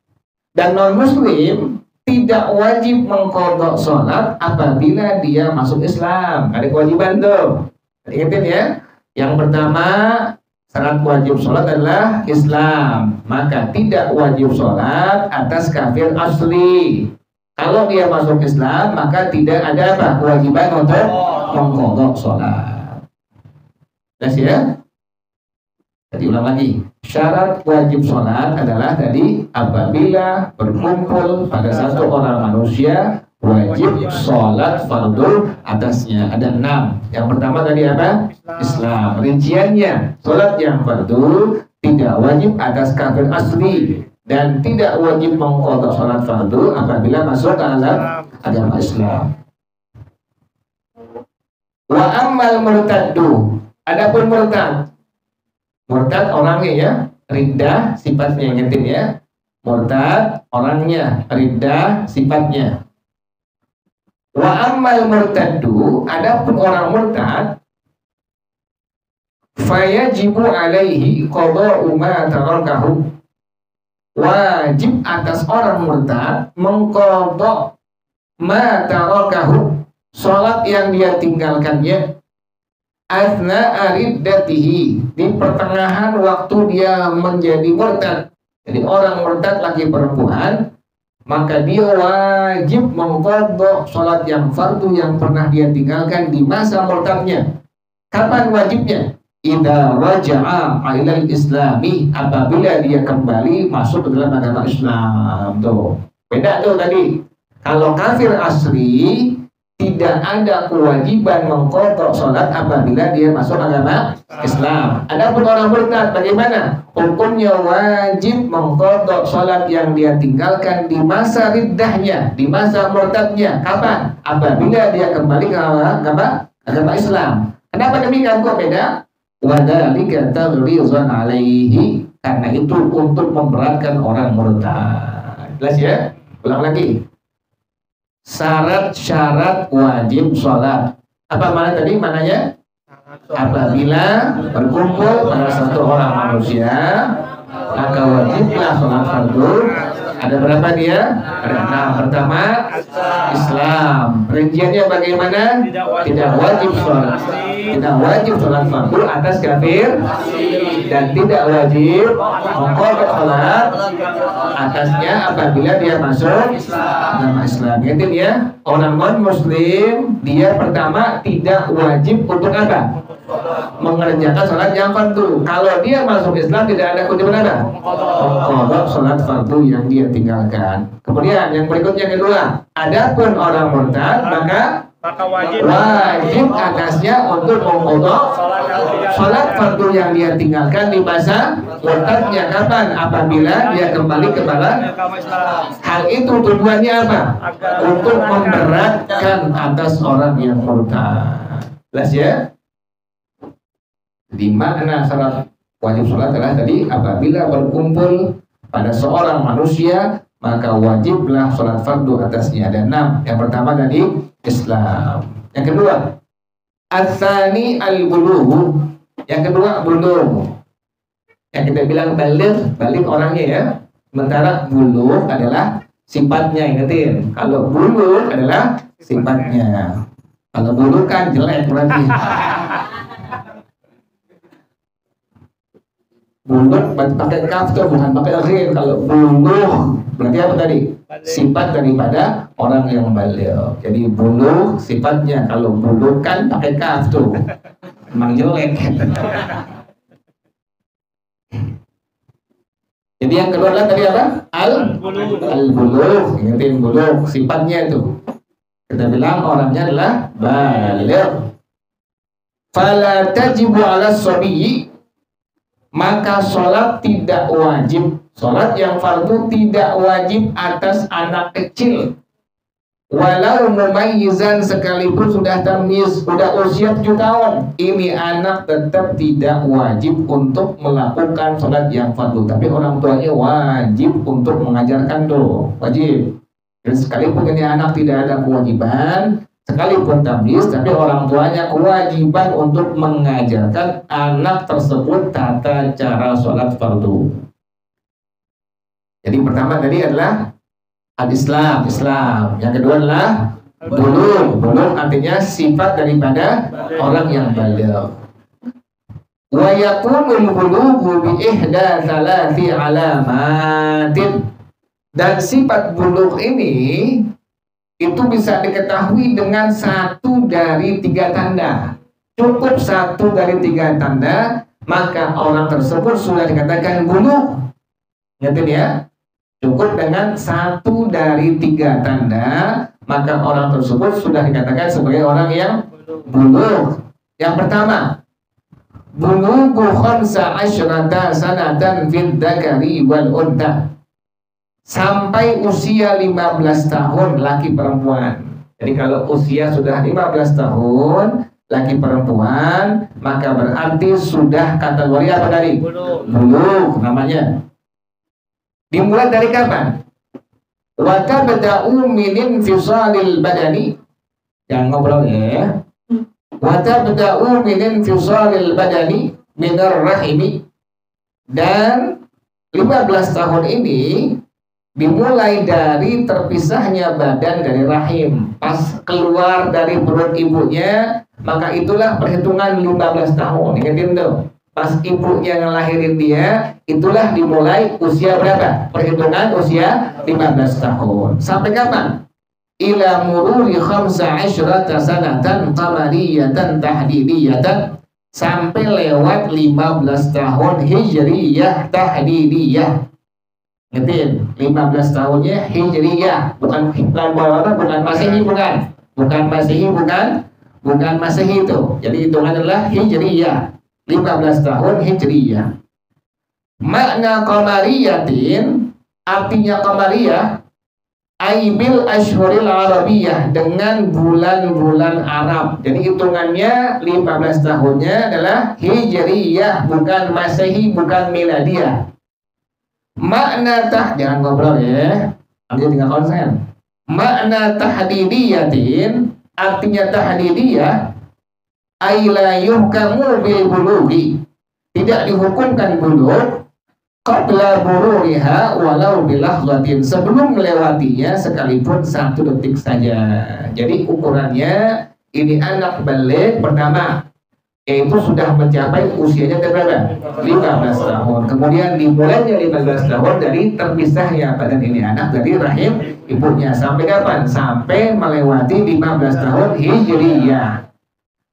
Dan non muslim tidak wajib mengqadha sholat apabila dia masuk Islam. Ada kewajiban tuh. Ingatin ya. Yang pertama, syarat wajib sholat adalah Islam. Maka tidak wajib sholat atas kafir asli. Kalau dia masuk Islam, maka tidak ada apa? Kewajiban untuk mengqadha sholat. Jelas ya? Jadi ulang lagi. Syarat wajib sholat adalah tadi apabila berkumpul pada satu orang manusia, wajib sholat fardu atasnya. Ada 6. Yang pertama tadi apa? Islam. Rinciannya, sholat yang fardu tidak wajib atas kafir asli dan tidak wajib mengqadha sholat fardu apabila masuk dalam agama Islam. Wa ammal murtaddu. Adapun murtad. Murtad orangnya ya, riddah sifatnya, ingetin ya. Murtad orangnya, riddah sifatnya. Wa ammal murtaddu, adapun orang murtad, fayajibu alaihi qada'u ma tarakahu. Wajib atas orang murtad mengqadha ma tarakahu, salat yang dia tinggalkannya, asna ariddatihi, di pertengahan waktu dia menjadi murtad. Jadi orang murtad laki perempuan, maka dia wajib mengqadha sholat yang fardu yang pernah dia tinggalkan di masa murtadnya. Kapan wajibnya? Idza raja'a ilal islami, apabila dia kembali masuk ke dalam agama Islam. Tuh. Beda tuh tadi. Kalau kafir asli tidak ada kewajiban mengqadha sholat apabila dia masuk agama Islam. Adapun orang murtad bagaimana? Hukumnya wajib mengqadha sholat yang dia tinggalkan di masa riddahnya, di masa murtadnya. Kapan? Apabila dia kembali ke agama Islam. Kenapa demikian? Kok beda? Wadzalika taghrizan alaihi, karena itu untuk memberatkan orang murtad. Jelas ya? Ulang lagi. Syarat-syarat wajib sholat. Apa mana tadi? Mananya? Apabila berkumpul pada satu orang manusia, maka wajiblah sholat fardu. Ada berapa dia? Ada 6. Pertama, Islam. Rinciannya bagaimana? Tidak wajib sholat. Tidak wajib sholat fardu atas kafir dan tidak wajib mengqadha sholat atasnya apabila dia masuk agama Islam. Ingat ya, orang non muslim dia pertama tidak wajib untuk apa? mengerjakan sholat yang fardu. Kalau dia masuk Islam tidak ada kewajiban apa? Mengqadha sholat fardu yang dia tinggalkan. Kemudian yang berikutnya kedua, adapun orang murtad maka wajib atasnya untuk mengqadha sholat fardu yang dia tinggalkan di masa murtadnya. Kapan? Apabila dia kembali kepada hal itu. Tujuannya apa? Untuk memberatkan atas orang yang murtad. Jelas ya? Di makna syarat wajib sholat adalah tadi apabila berkumpul pada seorang manusia maka wajiblah sholat fardu atasnya. Ada 6. Yang pertama tadi Islam. Yang kedua Ats-tsani al-bulugh. Yang kedua bulugh. Yang kita bilang balik orangnya ya. Sementara bulugh adalah sifatnya, ingetin. Kalau bulugh adalah sifatnya. Kalau bulugh kan jelek berarti. Bulugh pakai kaf tuh bukan pakai ghin. Kalau bulugh berarti apa tadi? Sifat daripada orang yang baligh. Jadi bulugh sifatnya. Kalau bulugh kan pakai kaf tuh. Memang jelek. Jadi yang kedua adalah tadi apa? Al-bulugh. Ingatin bulugh sifatnya itu. Kita bilang orangnya adalah baligh. Fala tajibu 'ala as-sabiyyi, maka sholat tidak wajib. Sholat yang fardu tidak wajib atas anak kecil. Walau mumayyizan, sekalipun sudah tamyiz, sudah usia 7 tahun. Ini anak tetap tidak wajib untuk melakukan sholat yang fardu. Tapi orang tuanya wajib untuk mengajarkan tuh. Wajib. Dan sekalipun ini anak tidak ada kewajiban, sekalipun tamyiz, tapi orang tuanya kewajiban untuk mengajarkan anak tersebut tata cara sholat fardu. Jadi pertama tadi adalah al-Islam, Islam. Yang kedua adalah bulugh. Bulugh artinya sifat daripada orang yang baligh. Wa yakunul bulughu bi ihda thalathi alamatin. Dan sifat bulugh ini itu bisa diketahui dengan 1 dari 3 tanda. Cukup 1 dari 3 tanda, maka orang tersebut sudah dikatakan bulugh. Ngerti ya? Cukup dengan 1 dari 3 tanda, maka orang tersebut sudah dikatakan sebagai orang yang bulugh. Yang pertama, bulughu 15 sanatan fid dzakari wal untha. Sampai usia 15 tahun laki perempuan. Jadi kalau usia sudah 15 tahun laki perempuan, maka berarti sudah kategori apa tadi? Bulugh namanya. Dimulai dari kapan? Wa tabda'u min infisalil badani. Jangan ngobrol ya. Wa tabda'u min infisalil badani minar rahimi. Dan 15 tahun ini dimulai dari terpisahnya badan dari rahim. Pas keluar dari perut ibunya, maka itulah perhitungan 15 tahun. Ingatin tuh. Pas ibunya ngelahirin dia, itulah dimulai usia berapa? Perhitungan usia 15 tahun. Sampai kapan? Ila mururi 15 sanatan qamariyatan tahdidiyatan. Sampai lewat 15 tahun hijriyah tahdidiyah. Ngertiin? 15 tahunnya hijriyah, bukan masehi, bukan masehi itu. Jadi hitungan adalah hijriyah. 15 tahun hijriyah. Makna qamariyatin, artinya qamariyah, aibil ashhuril arabiyah, dengan bulan-bulan Arab. Jadi hitungannya 15 tahunnya adalah hijriyah, bukan masehi, bukan miladiyah. Makna jangan ngobrol ya, nanti tinggal konsen. Makna tahdidiyatin, artinya tahdidiyah, aila yuhkamu bil bulughi, tidak dihukumkan bulugh qabla bururiha walau bilahzatin, sebelum melewatinya sekalipun 1 detik saja. Jadi ukurannya ini anak baligh pertama, yaitu sudah mencapai usianya berapa? 15 tahun. Kemudian dimulainya 15 tahun dari terpisahnya badan ini anak dari rahim ibunya. Sampai kapan? Sampai melewati 15 tahun hijriyah.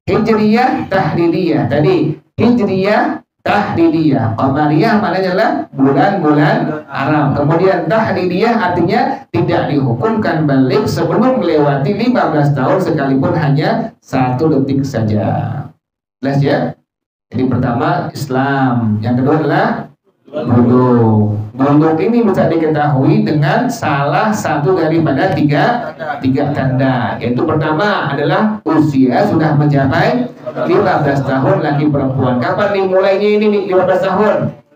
Hijriyah, tahdidiyah. Tadi hijriyah, tahdidiyah. Qamariyah maknanya adalah bulan-bulan Arab. Kemudian tahdidiyah artinya tidak dihukumkan balik sebelum melewati 15 tahun sekalipun hanya 1 detik saja. Jelas ya? Jadi pertama Islam, yang kedua adalah bulugh. Bulugh ini bisa diketahui dengan salah satu daripada tiga tanda. Yaitu pertama adalah usia sudah mencapai 15 tahun laki perempuan. Kapan dimulainya ini 15 tahun?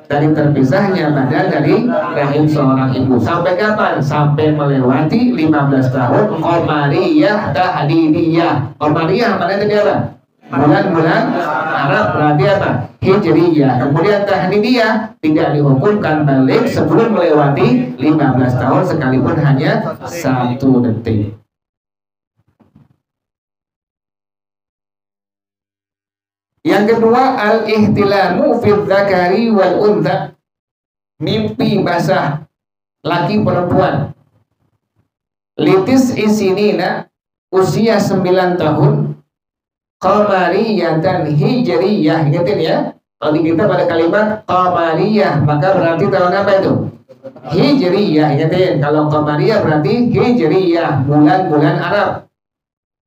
Dari terpisahnya badan dari rahim seorang ibu. Sampai kapan? Sampai melewati 15 tahun. Qamariyah, tahdidiyah. Qamariyah mana tadi apa? Bulan-bulan Arab, berarti apa? Hijriyah. Kemudian tahdidiyah, tidak dihukumkan balik sebelum melewati 15 tahun sekalipun hanya 1 detik. Yang kedua, al-ihtilamu fil dzakari wal untha. Mimpi basah laki perempuan. Litis isinina, usia 9 tahun. Qamariyah dan hijriyah, ingetin ya. Kalau di kita pada kalimat qamariyah, maka berarti tahun apa itu? Hijriyah, ingetin. Kalau qamariyah berarti hijriyah, bulan-bulan Arab.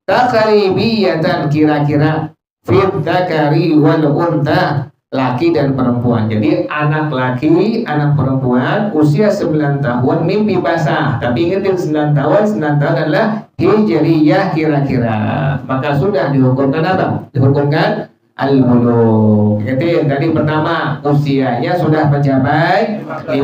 Takaribiyah dan kira-kira fit dzakari wal untha, laki dan perempuan. Jadi anak laki, anak perempuan usia 9 tahun mimpi basah. Tapi ingetin 9 tahun adalah hijriyah kira-kira. Maka sudah dihukumkan apa? Dihukumkan al-bulugh. Ingetin tadi pertama usianya sudah mencapai 15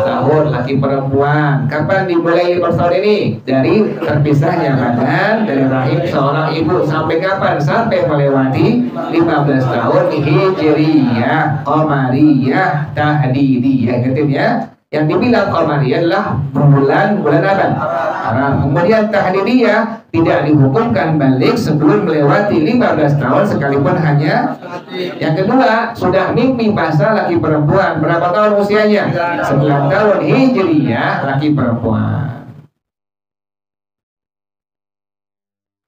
tahun laki perempuan. Kapan dimulai 15 tahun ini? Dari terpisahnya badan dari rahim seorang ibu. Sampai kapan? Sampai melewati 15 tahun hijriyah, qamariyah, tahdidiyah. Ingetin ya. Yang dibilang qamariyah adalah bulan apa? Arab. Kemudian tahdidiyah tidak dihukumkan balik sebelum melewati 15 tahun sekalipun hanya. Yang kedua, sudah mimpi basah laki perempuan. Berapa tahun usianya? 9 tahun hijriyah laki perempuan.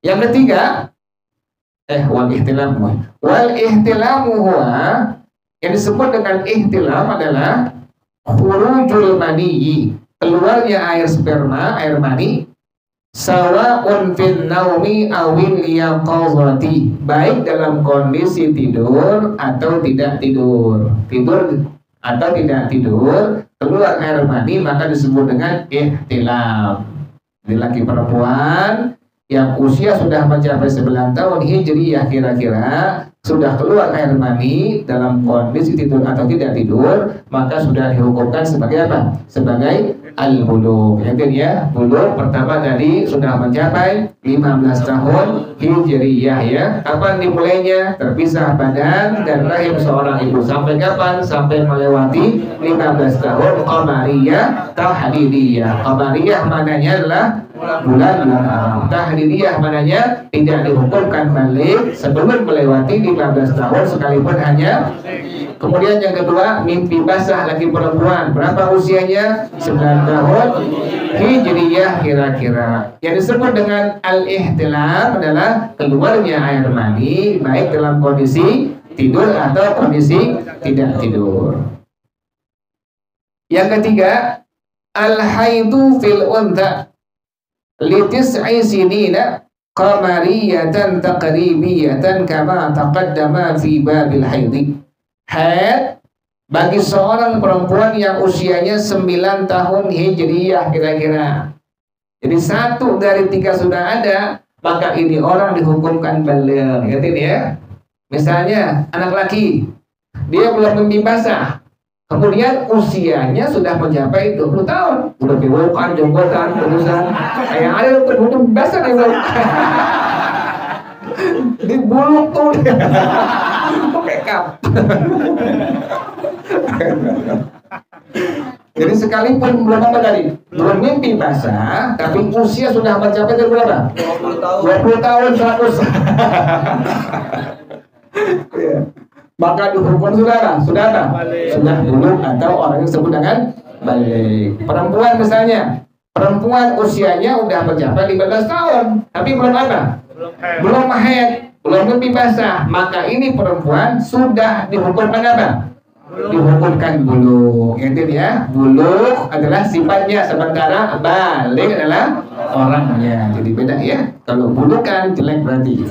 Yang ketiga, wal ihtilamu huwa, yang disebut dengan ihtilam adalah khurujul maniyyi, keluarnya air sperma, air mani, sawa'un fin naumi awil yaqazati, baik dalam kondisi tidur atau tidak tidur. Tidur atau tidak tidur, keluar air mani maka disebut dengan ihtilam. Jadi laki perempuan yang usia sudah mencapai 9 tahun hijriyah kira-kira, sudah keluar air mani dalam kondisi tidur atau tidak tidur, maka sudah dihukumkan sebagai apa? Sebagai al-bulugh. Yang ya, bulugh pertama tadi sudah mencapai 15 tahun hijriyah ya. Kapan dimulainya? Terpisah badan dan rahim seorang ibu. Sampai kapan? Sampai melewati 15 tahun qamariyah, tahdidiyah. Qamariyah maknanya adalah bulan Arab. Tahdidiyah maknanya tidak dihukumkan balik sebelum melewati 15 tahun sekalipun hanya. Kemudian yang kedua, mimpi basah laki perempuan. Berapa usianya? 9 tahun hijriyah kira-kira. Yang disebut dengan al-ihtilam adalah keluarnya air mani baik dalam kondisi tidur atau kondisi tidak tidur. Yang ketiga, al-haidu fil untha litis'i sinina qamariyatan taqribiyatan kama taqaddama fi babil haidi. Haid bagi seorang perempuan yang usianya 9 tahun hijriyah kira-kira. Jadi 1 dari 3 sudah ada, maka ini orang dihukumkan baligh. Ingatin ya. Misalnya anak laki, dia belum mimpi basah, kemudian usianya sudah mencapai 20 tahun, udah bewokan, jenggotan, terusan, kayak ada untuk basah nih bro. Dibuluk tuh pakai kap. Jadi sekalipun belum apa tadi, belum mimpi basah, tapi usia sudah mencapai berapa? 20 tahun 100. Ya. Maka dihukum sudah buluk atau orang yang disebut dengan balik. Perempuan misalnya, perempuan usianya udah mencapai 15 tahun, tapi belum apa? Belum haid. belum mimpi basah, maka ini perempuan sudah dihukumkan apa? Dihukumkan buluk. Itu ya, buluk adalah sifatnya, sementara balik adalah orangnya. Jadi beda ya. Kalau buluk kan jelek berarti.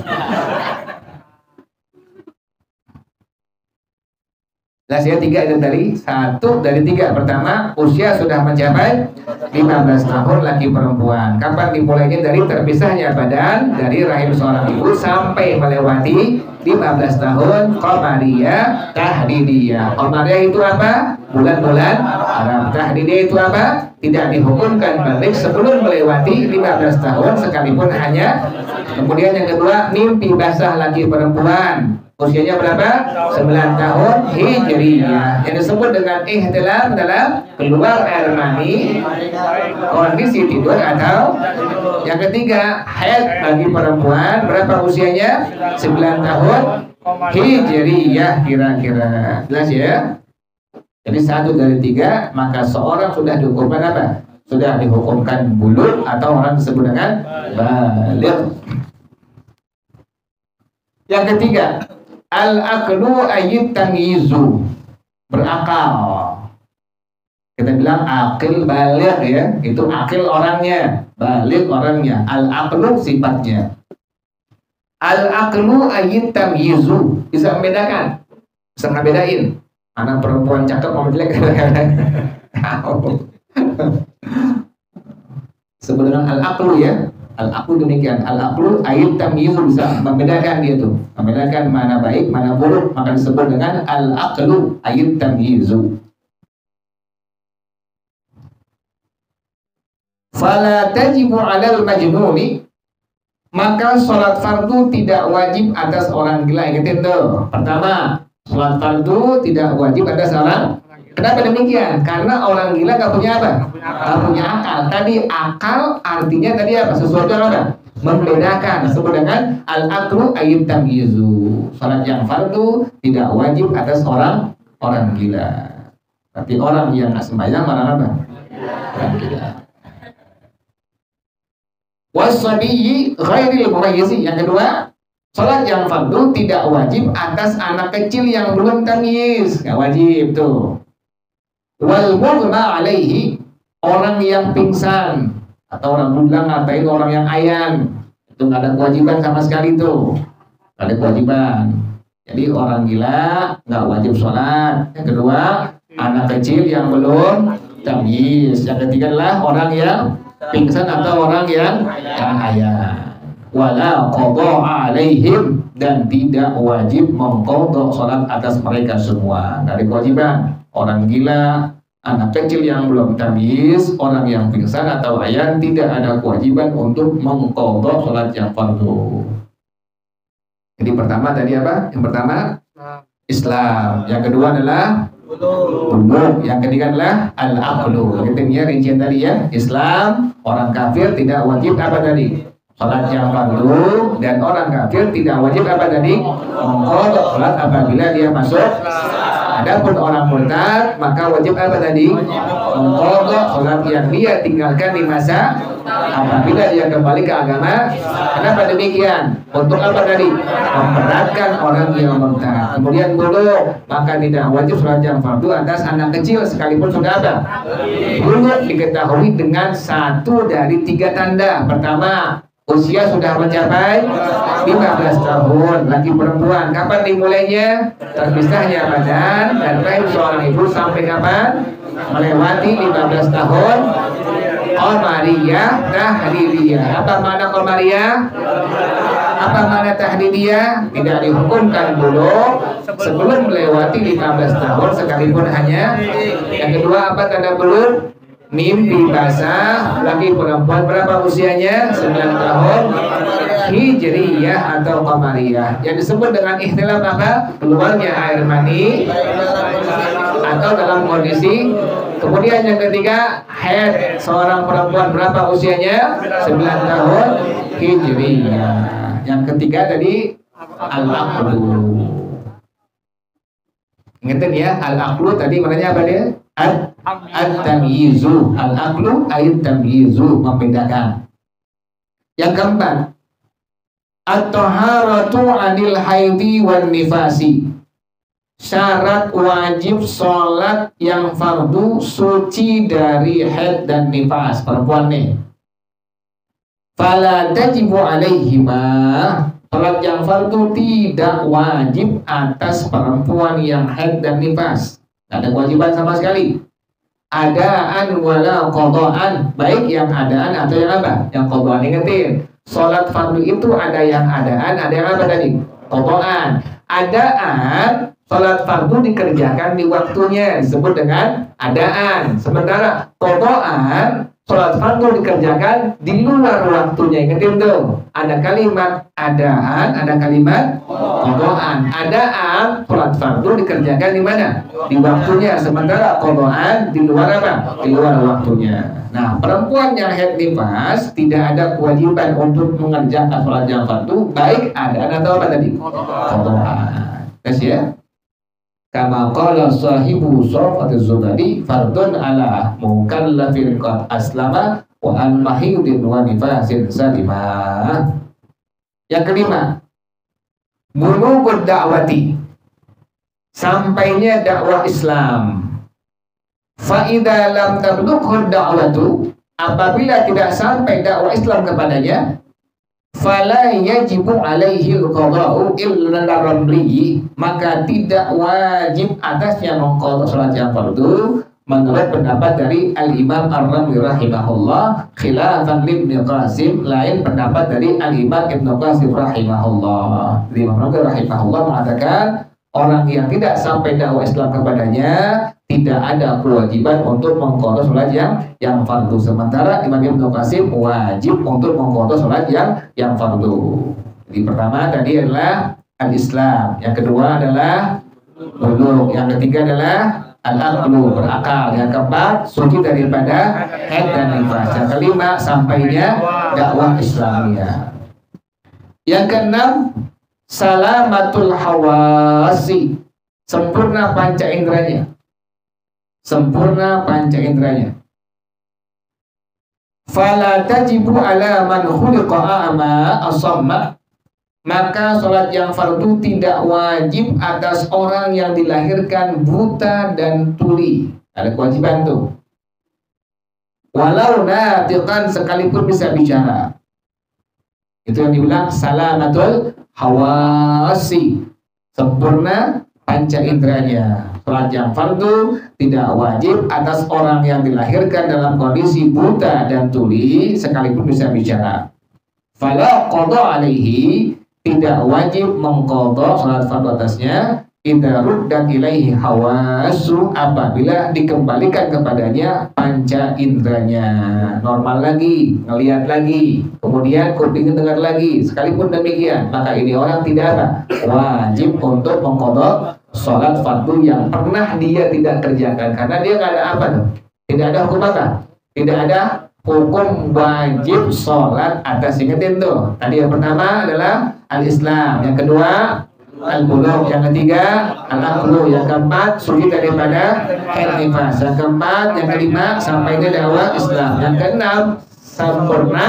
Jelas ya, 3 itu tadi. 1 dari 3. Pertama, usia sudah mencapai 15 tahun laki perempuan. Kapan dimulainya? Dari terpisahnya badan dari rahim seorang ibu sampai melewati 15 tahun qamariyah tahdidiyah. Qamariyah itu apa? Bulan-bulan haram. Tahdidiyah itu apa? Tidak dihukumkan balik sebelum melewati 15 tahun sekalipun hanya. Kemudian yang kedua, mimpi basah laki perempuan. Usianya berapa? 9 tahun hijriyah. Yang disebut dengan ihtilam adalah keluar air mani, kondisi tidur atau yang ketiga haid bagi perempuan. Berapa usianya? 9 tahun hijriyah kira-kira. Jelas ya? Jadi 1 dari 3, maka seorang sudah dihukumkan apa? Sudah dihukumkan buluk atau orang disebut dengan baligh. Yang ketiga, al-aqlu ayyit tamyizu, berakal. Kita bilang akil baligh ya, itu akil orangnya, baligh orangnya, al-aqlu sifatnya. Al-aqlu ayyit tamyizu, bisa membedakan, bisa ngebedain mana perempuan cakep mau jelek. Sebenarnya al-aqlu ya. Al-aqlu demikian, al-aqlu ayat tamyizu, bisa membedakan dia tuh, membedakan mana baik, mana buruk, maka disebut dengan al-aqlu ayat tamyizu. Fala tajibu 'alal majnuni, maka sholat fardu tidak wajib atas orang gila. Ingatin tuh, pertama, sholat fardu tidak wajib atas orang. Kenapa demikian? Karena orang gila gak punya apa? Gak punya akal. Tadi akal artinya tadi apa? Sesuatu yang apa? Membedakan. Disebut dengan al-aqlu ayyit tamyizu. Salat yang fardu tidak wajib atas orang gila. Tapi orang yang gak sembahyang orang apa? Orang gila. Wasabiyyi ghairil mumayyizi. Yang kedua, salat yang fardu tidak wajib atas anak kecil yang belum tamyiz. Gak wajib tuh. Wal mughma alaihi, orang yang pingsan atau orang bilang ngapain orang yang ayan, itu nggak ada kewajiban sama sekali tuh, nggak ada kewajiban. Jadi orang gila nggak wajib sholat. Yang kedua, anak kecil yang belum tamyiz. Yang ketiga adalah orang yang pingsan atau orang yang ayan. Wala qadha alaihim, dan tidak wajib mengqadha sholat atas mereka semua. Nggak ada kewajiban. Orang gila, anak kecil yang belum tamyiz, orang yang pingsan atau ayan tidak ada kewajiban untuk mengqadha sholat yang fardu. Jadi pertama tadi apa? Yang pertama Islam, yang kedua adalah buluk, yang ketiga adalah al-aqlu. Gitu ya rincian tadi ya. Islam, orang kafir tidak wajib apa tadi? Sholat yang fardu, dan orang kafir tidak wajib apa tadi? Mengqadha sholat apabila dia masuk. Adapun orang murtad maka wajib apa tadi? Mengqadha sholat yang dia tinggalkan di masa apabila dia kembali ke agama. Kenapa demikian? Untuk apa tadi? Memberatkan orang yang murtad. Kemudian buluk, maka tidak wajib sholat yang fardu atas anak kecil sekalipun sudah apa? Buluk diketahui dengan 1 dari 3 tanda. Pertama, usia sudah mencapai 15 tahun laki perempuan. Kapan dimulainya? Terpisahnya badan dan rahim seorang ibu sampai kapan? Melewati 15 tahun qamariyah tahdidiyah. Apa makna qamariyah? Apa makna tahdidiyah? Tidak dihukumkan buluk sebelum melewati 15 tahun sekalipun hanya. Yang kedua, apa tanda buluk? Mimpi basah laki perempuan. Berapa usianya? 9 tahun hijriyah atau qamariyah. Yang disebut dengan ihtilam apa? Keluarnya air mani atau dalam kondisi. Kemudian yang ketiga, haid seorang perempuan. Berapa usianya? 9 tahun hijriyah. Yang ketiga tadi al-aqlu. Ingetin ya, al-aqlu tadi maknanya apa dia? At-tamyizu. Al-aqlu ayat tamyizu, membedakan. Yang keempat, At-taharatu 'anil haidi wan nifasi. Syarat wajib sholat yang fardu suci dari haid dan nifas perempuan nih. Fala tajibu alaihima. Sholat yang fardu tidak wajib atas perempuan yang haid dan nifas. Tidak ada kewajiban sama sekali. Adaan wala qadaan, baik yang adaan atau yang apa? Yang qadaan. Ingetin, sholat fardu itu ada yang adaan, ada yang apa tadi? Qadaan. Adaan, sholat fardu dikerjakan di waktunya, disebut dengan adaan. Sementara qadaan, sholat fardu dikerjakan di luar waktunya. Ingetin tuh, ada kalimat adaan, ada kalimat qadaan. Adaan, sholat fardu dikerjakan di mana? Di waktunya. Sementara qadaan di luar apa? Di luar waktunya. Nah, perempuan yang haid nifas tidak ada kewajiban untuk mengerjakan sholat yang fardu, baik adaan atau apa tadi? Qadaan. Terus ya? Kama qala sahibu Shafatiz Zubadi fardun ala mukallafin qad aslama wa an mahidin wa nifasin salimah. Yang kelima, bulughud da'wati, sampainya dakwah Islam. Fa idza lam tablughud da'watu, apabila tidak sampai dakwah Islam kepadanya, fala yajibu alaihi al-qada'u illa ramli, maka tidak wajib atasnya mengqadha salat yang fardu menurut pendapat dari Al-Imam Ar-Ramli rahimahullah, khilafan Ibnu Qasim, lain pendapat dari Al-Imam Ibnu Qasim rahimahullah. Imam Ramli rahimahullah mengatakan orang yang tidak sampai dakwah Islam kepadanya tidak ada kewajiban untuk mengqadha salat yang fardu. Sementara Imam Ibnu Qasim wajib untuk mengqadha salat yang fardu. Jadi pertama tadi adalah al-Islam, yang kedua adalah bulugh, yang ketiga adalah al-aqlu, berakal, yang keempat suci daripada haid dan nifas, yang kelima sampainya dakwah Islamiyah, yang keenam salamatul hawasi, sempurna panca inderanya. Sempurna panca inderanya. Fala tajibu ala man khuliqa a'ma asamma, maka sholat yang fardu tidak wajib atas orang yang dilahirkan buta dan tuli. Ada kewajiban tuh. Walau natiqan, sekalipun bisa bicara. Itu yang dibilang salamatul hawasi, sempurna panca inderanya. Sholat yang fardu tidak wajib atas orang yang dilahirkan dalam kondisi buta dan tuli sekalipun bisa bicara. Fala qadha alaihi, tidak wajib mengqadha sholat fardu atasnya, idza ruddat ilaihi hawasu, apabila dikembalikan kepadanya panca inderanya. Normal lagi, ngelihat lagi, kemudian kuping dengar lagi, sekalipun demikian, maka ini orang tidak apa? Wajib untuk mengqadha sholat fardu yang pernah dia tidak kerjakan, karena dia nggak ada apa tuh? Tidak ada hukum apa? Tidak ada hukum wajib sholat atas. Ingetin tuh, tadi yang pertama adalah al-Islam, yang kedua al-bulugh, yang ketiga al-aqlu, yang keempat suci daripada haid nifas, yang keempat, yang kelima sampainya dakwah Islam, yang keenam sempurna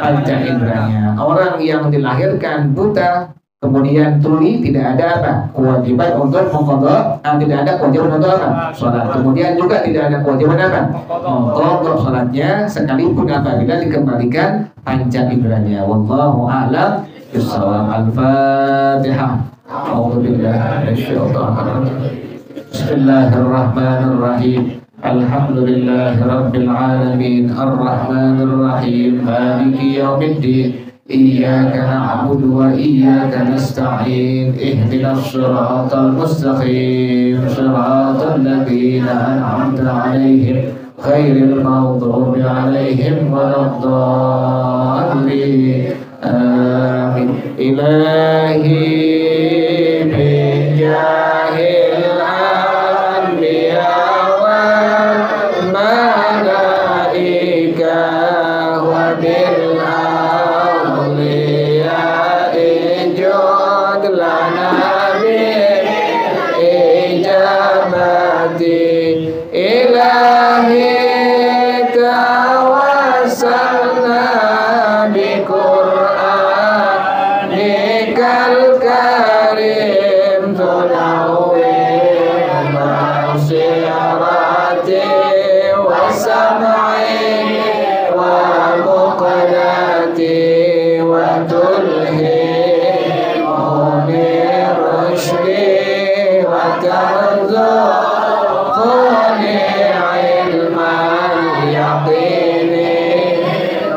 panca inderanya. Orang yang dilahirkan buta kemudian tuli tidak ada apa? Kewajiban untuk mengqadha, tidak ada kewajiban untuk apa? Sholat. Kemudian juga tidak ada kewajiban apa? Mengqadha sholatnya sekalipun apabila dikembalikan panca inderanya. Wallahu a'lam bishawab. Al-Fatihah. A'udzubillahi minasyaitonir rajim. Bismillahirrahmanirrahim. Alhamdulillahi rabbil alamin, arrahmanir rahim, maliki yaumiddin. Iyyaka na'budu wa iyyaka nasta'in, ihdinas siratal mustaqim, siratal ladzina an'amta 'alaihim ghairil maghdubi 'alaihim waladdallin. Amin. Ilahi bijahil anbiya wal malaika wa bil sam'i wa muqlati wa tulhimuni rushdi wa tarzuquni ilmal yaqini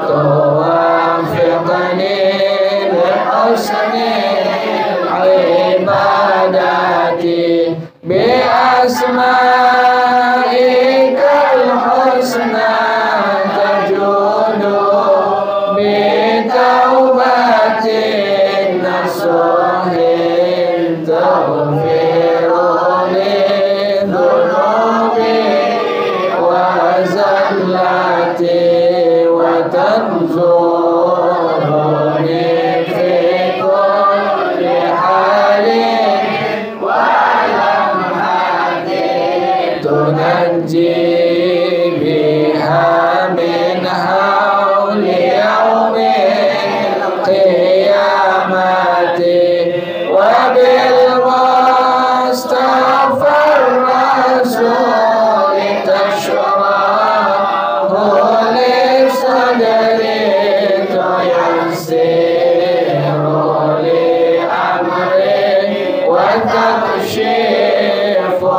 tuwafiqni lihusni ibadati bi asma'ikal husna tajudu bi taubatin nasuhin taghfiruni dhunubi wa zallati wa tanzuruni fi kulli halin tunajji biha min hawli yawmil qiyamati wa bil mustafa rasuli tashrahu li sadri tuyassiru li amri wa takshifu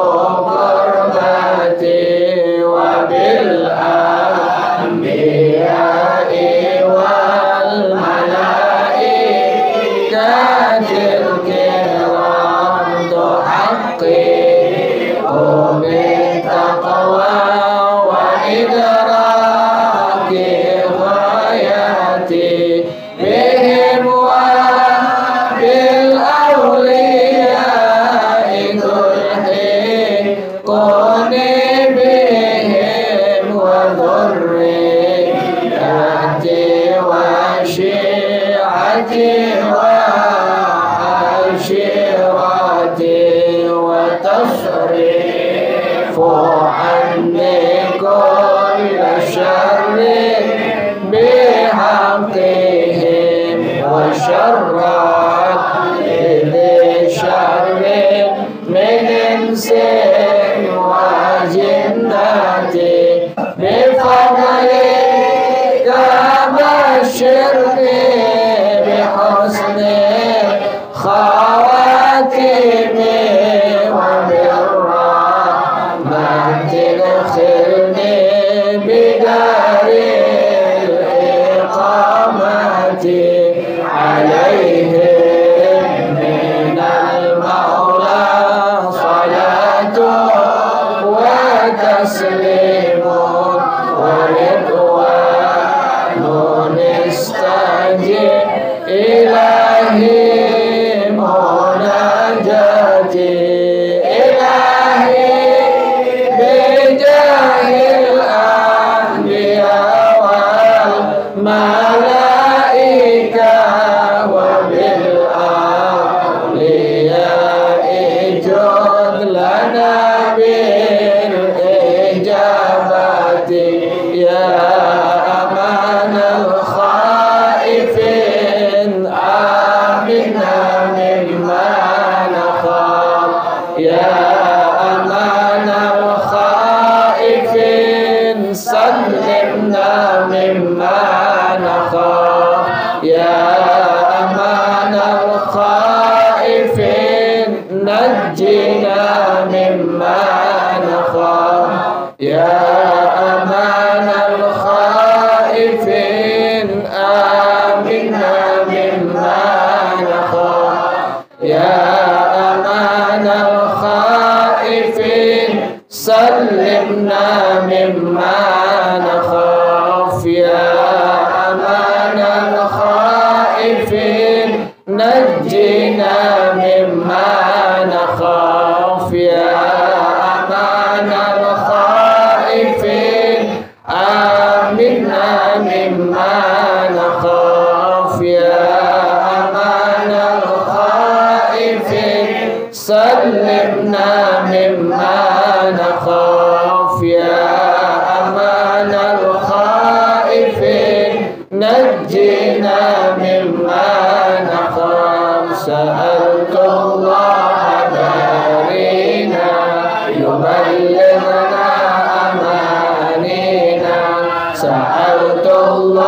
sa'altullaha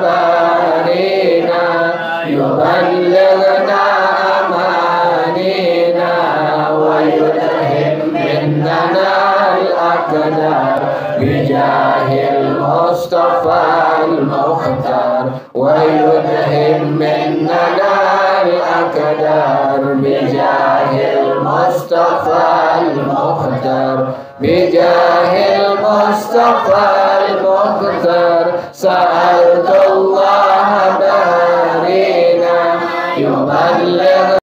barina yuballighna amanina wa yudhim minnana al-aqdar bijahil Mustafa al-Mukhtar wa yudhim minnana al-aqdar bijahil Mustafa al-Mukhtar bijahil Mustafa al-Mukhtar sa'altullah